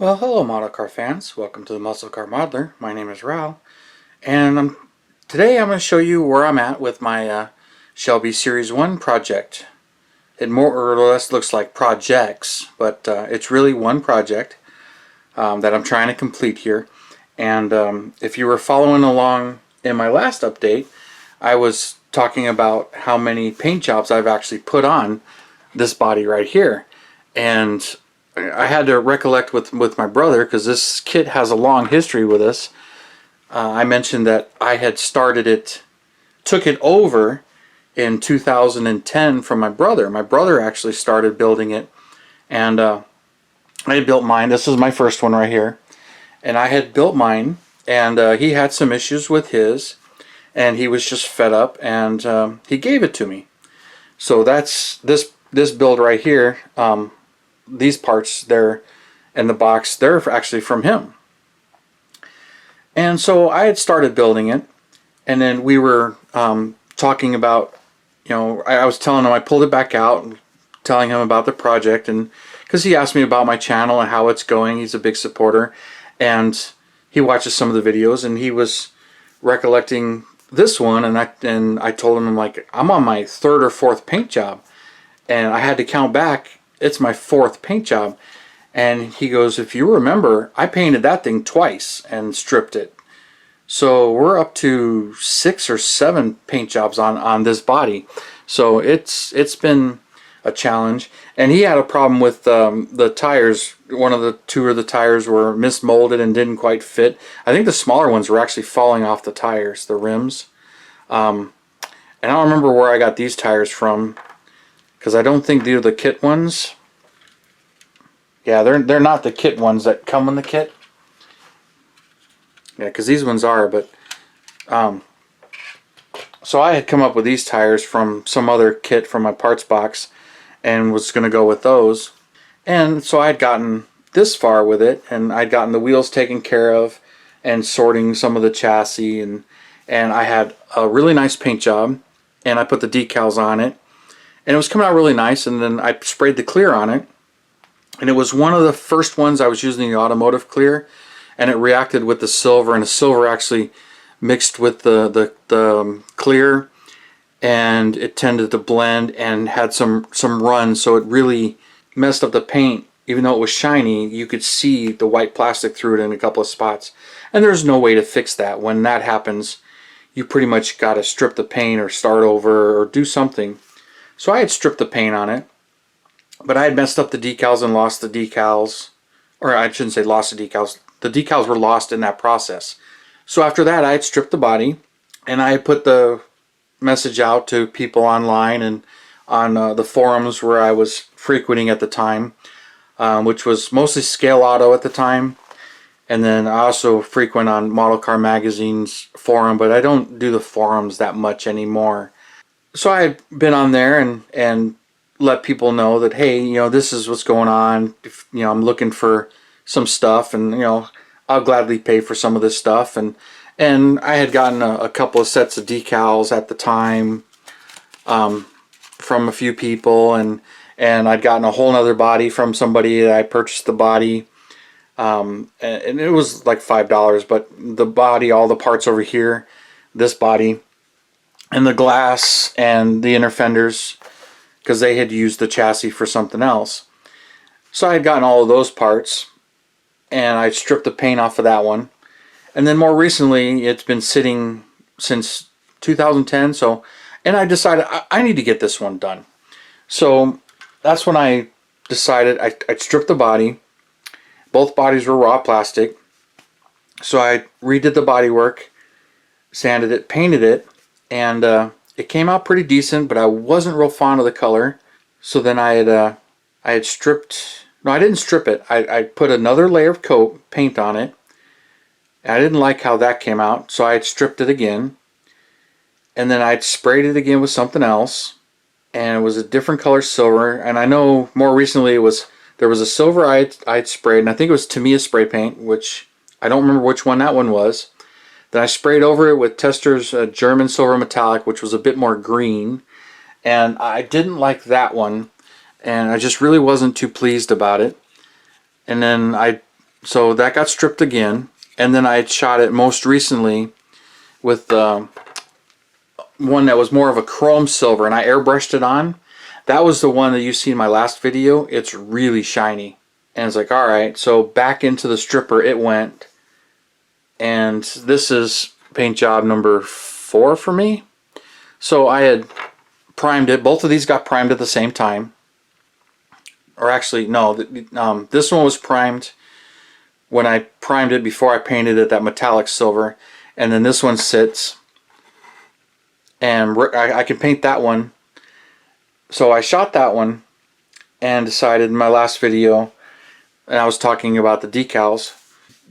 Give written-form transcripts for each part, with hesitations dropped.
Well, hello model car fans. Welcome to the Muscle Car Modeler. My name is Revell, and today I'm going to show you where I'm at with my Shelby Series 1 project. It more or less looks like projects, but it's really one project that I'm trying to complete here. And if you were following along in my last update, I was talking about how many paint jobs I've actually put on this body right here. And I had to recollect with my brother, because this kit has a long history with us. I mentioned that I had took it over in 2010 from my brother. My brother actually started building it, and I had built mine. This is my first one right here, and I had built mine, and he had some issues with his, and he was just fed up, and he gave it to me. So that's this build right here. These parts there in the box, they're actually from him. And so I had started building it, and then we were talking about, I was telling him, I pulled it back out and telling him about the project, and because he asked me about my channel and how it's going. He's a big supporter, and he watches some of the videos, and he was recollecting this one, and I told him, I'm like, I'm on my third or fourth paint job, and I had to count back. It's my fourth paint job. And he goes, if you remember, I painted that thing twice and stripped it. So we're up to 6 or 7 paint jobs on this body. So it's been a challenge. And he had a problem with the tires. Two of the tires were mismolded and didn't quite fit. I think the smaller ones were actually falling off the tires, the rims. And I don't remember where I got these tires from, because I don't think they're the kit ones. Yeah, they're not the kit ones that come in the kit. Yeah, because these ones are, but so I had come up with these tires from some other kit from my parts box and was going to go with those. And so I had gotten this far with it, and I'd gotten the wheels taken care of and sorting some of the chassis, and I had a really nice paint job, and I put the decals on it, and it was coming out really nice. And then I sprayed the clear on it, and it was one of the first ones I was using, the automotive clear, and it reacted with the silver, and the silver actually mixed with the clear, and it tended to blend and had some run, so it really messed up the paint. Even though it was shiny, you could see the white plastic through it in a couple of spots, and there's no way to fix that. When that happens, you pretty much got to strip the paint or start over or do something. So I had stripped the paint on it, but I had messed up the decals and lost the decals. Or I shouldn't say lost the decals. The decals were lost in that process. So after that, I had stripped the body, and I had put the message out to people online and on the forums where I was frequenting at the time, which was mostly Scale Auto at the time. And then I also frequent on Model Car Magazine's forum, but I don't do the forums that much anymore. So I had been on there and let people know that, hey, this is what's going on. If, I'm looking for some stuff, and I'll gladly pay for some of this stuff. And I had gotten a couple of sets of decals at the time from a few people, and I'd gotten a whole nother body from somebody that I purchased the body, and it was like $5, but the body, all the parts over here, this body, and the glass and the inner fenders, because they had used the chassis for something else. So I had gotten all of those parts, and I stripped the paint off of that one. And then more recently, it's been sitting since 2010. So, and I decided I need to get this one done. So that's when I decided I stripped the body. Both bodies were raw plastic. So I redid the body work, sanded it, painted it, and it came out pretty decent, but I wasn't real fond of the color. So then I had stripped. No, I didn't strip it. I put another layer of coat paint on it. I didn't like how that came out, so I had stripped it again, and then I'd sprayed it again with something else, and it was a different color silver. And I know more recently there was a silver I'd sprayed, and I think it was Tamiya spray paint, which I don't remember which one that one was. Then I sprayed over it with Tester's German silver metallic, which was a bit more green, and I didn't like that one, and I just really wasn't too pleased about it. And then I So that got stripped again, and then I had shot it most recently with one that was more of a chrome silver, and I airbrushed it on. That was the one that you see in my last video. It's really shiny. And it's like, alright, so back into the stripper it went. And this is paint job number 4 for me. So I had primed it. Both of these got primed at the same time. Or actually, no, this one was primed when I primed it before I painted it that metallic silver. And then this one sits. And I can paint that one. So I shot that one and decided in my last video, and I was talking about the decals,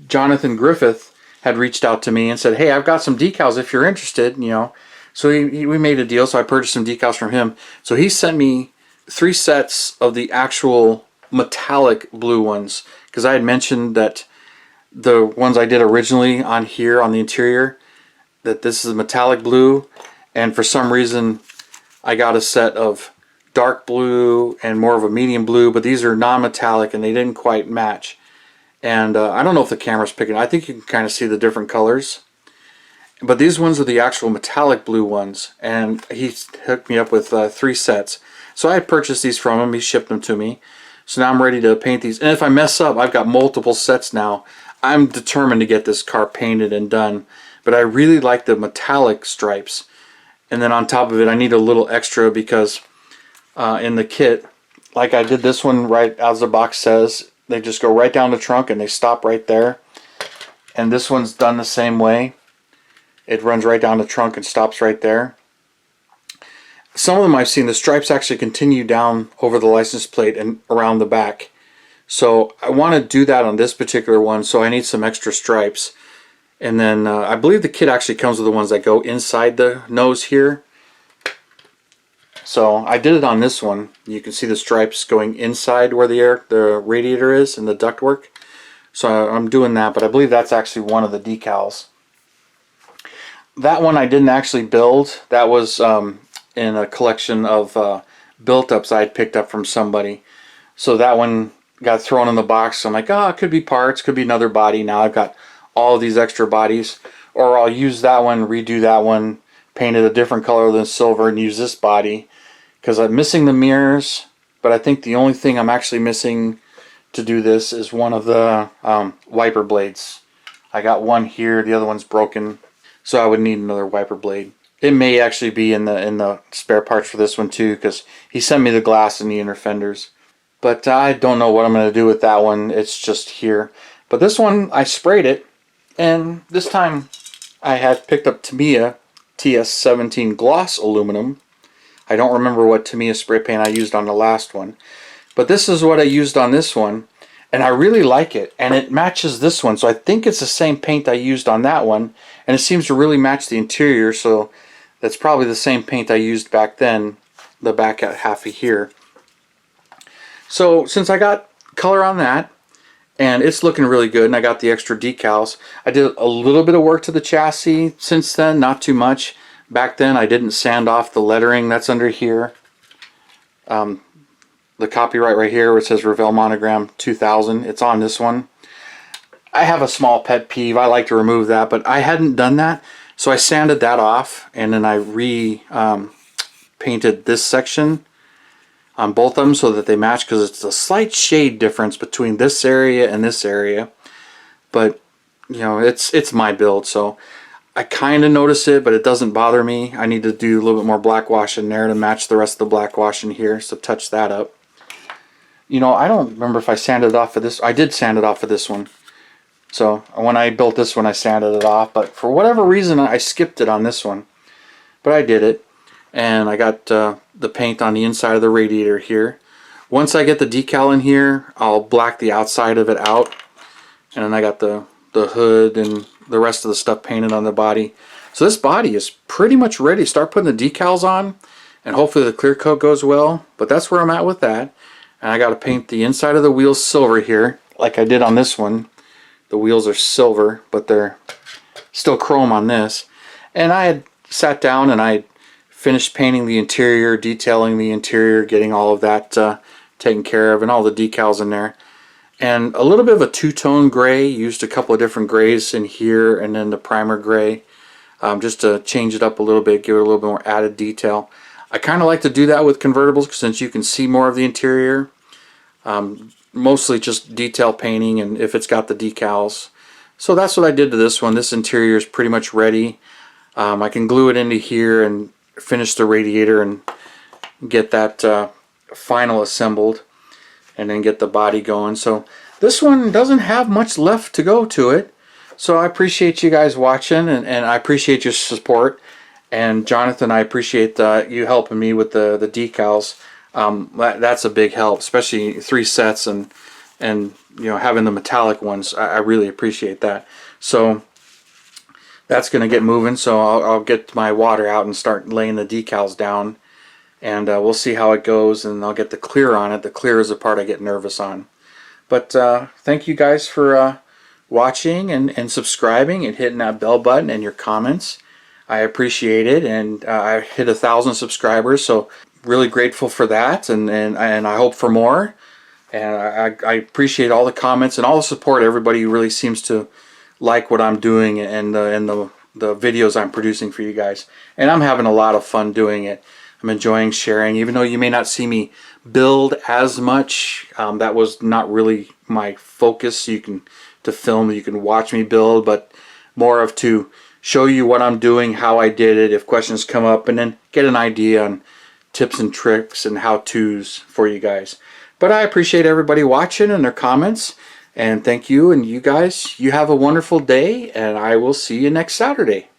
Jonathan Griffith had reached out to me and said, hey, I've got some decals if you're interested, you know. So we made a deal, so I purchased some decals from him. So he sent me 3 sets of the actual metallic blue ones, because I had mentioned that the ones I did originally on here on the interior, that this is metallic blue, and for some reason I got a set of dark blue and more of a medium blue, but these are non-metallic and they didn't quite match. And I don't know if the camera's picking. I think you can kind of see the different colors. But these ones are the actual metallic blue ones, and he hooked me up with 3 sets. So I had purchased these from him. He shipped them to me. So now I'm ready to paint these. And if I mess up, I've got multiple sets now. I'm determined to get this car painted and done. But I really like the metallic stripes. And then on top of it, I need a little extra because in the kit, like I did this one right as the box says, they just go right down the trunk and they stop right there. And this one's done the same way. It runs right down the trunk and stops right there. Some of them I've seen, the stripes actually continue down over the license plate and around the back. So I want to do that on this particular one, so I need some extra stripes. And then I believe the kit actually comes with the ones that go inside the nose here. So I did it on this one. You can see the stripes going inside where the radiator is and the ductwork. So I'm doing that, but I believe that's actually one of the decals. That one I didn't actually build. That was in a collection of built-ups I had picked up from somebody. So that one got thrown in the box. So I'm like, oh, it could be parts, could be another body. Now I've got all of these extra bodies. Or I'll use that one, redo that one, paint it a different color than silver, and use this body. Because I'm missing the mirrors, but I think the only thing I'm actually missing to do this is one of the wiper blades. I got one here, the other one's broken, so I would need another wiper blade. It may actually be in the spare parts for this one too, because he sent me the glass and the inner fenders. But I don't know what I'm going to do with that one. It's just here. But this one, I sprayed it, and this time I had picked up Tamiya TS17 gloss aluminum. I don't remember what Tamiya spray paint I used on the last one, but this is what I used on this one, and I really like it, and it matches this one, so I think it's the same paint I used on that one, and it seems to really match the interior, so that's probably the same paint I used back then, the back half of here. So since I got color on that, and it's looking really good, and I got the extra decals, I did a little bit of work to the chassis since then, not too much. Back then I didn't sand off the lettering that's under here. The copyright right here where it says Revell Monogram 2000, it's on this one. I have a small pet peeve, I like to remove that, but I hadn't done that, so I sanded that off, and then I painted this section on both of them so that they match, because it's a slight shade difference between this area and this area. But you know, it's my build, so I kind of notice it, but it doesn't bother me. I need to do a little bit more black wash in there to match the rest of the black wash in here, so touch that up. You know, I don't remember if I sanded it off for this. I did sand it off for this one. So when I built this one, I sanded it off, but for whatever reason, I skipped it on this one. But I did it, and I got the paint on the inside of the radiator here. Once I get the decal in here, I'll black the outside of it out, and then I got the hood and the rest of the stuff painted on the body. So this body is pretty much ready to start putting the decals on, and hopefully the clear coat goes well, but that's where I'm at with that. And I got to paint the inside of the wheels silver here, like I did on this one. The wheels are silver, but they're still chrome on this. And I had sat down and I finished painting the interior, detailing the interior, getting all of that taken care of, and all the decals in there. and a little bit of a two-tone gray. Used a couple of different grays in here, and then the primer gray, just to change it up a little bit, give it a little bit more added detail. I kind of like to do that with convertibles since you can see more of the interior. Mostly just detail painting, and if it's got the decals. So that's what I did to this one. This interior is pretty much ready. I can glue it into here and finish the radiator and get that final assembled, and then get the body going. So this one doesn't have much left to go to it. So I appreciate you guys watching, and I appreciate your support. And Jonathan, I appreciate you helping me with the decals. That's a big help, especially 3 sets, and you know, having the metallic ones. I really appreciate that. So that's going to get moving. So I'll get my water out and start laying the decals down, and we'll see how it goes. And I'll get the clear on it. The clear is the part I get nervous on. But thank you guys for watching and subscribing and hitting that bell button and your comments. I appreciate it, and I hit 1,000 subscribers, so really grateful for that, and I hope for more. And I appreciate all the comments and all the support. Everybody really seems to like what I'm doing and the videos I'm producing for you guys. And I'm having a lot of fun doing it. I'm enjoying sharing, even though you may not see me build as much. That was not really my focus. To film, you can watch me build, but more of to show you what I'm doing, how I did it, if questions come up, and then get an idea on tips and tricks and how-tos for you guys. But I appreciate everybody watching and their comments, and thank you. And you guys, you have a wonderful day, and I will see you next Saturday.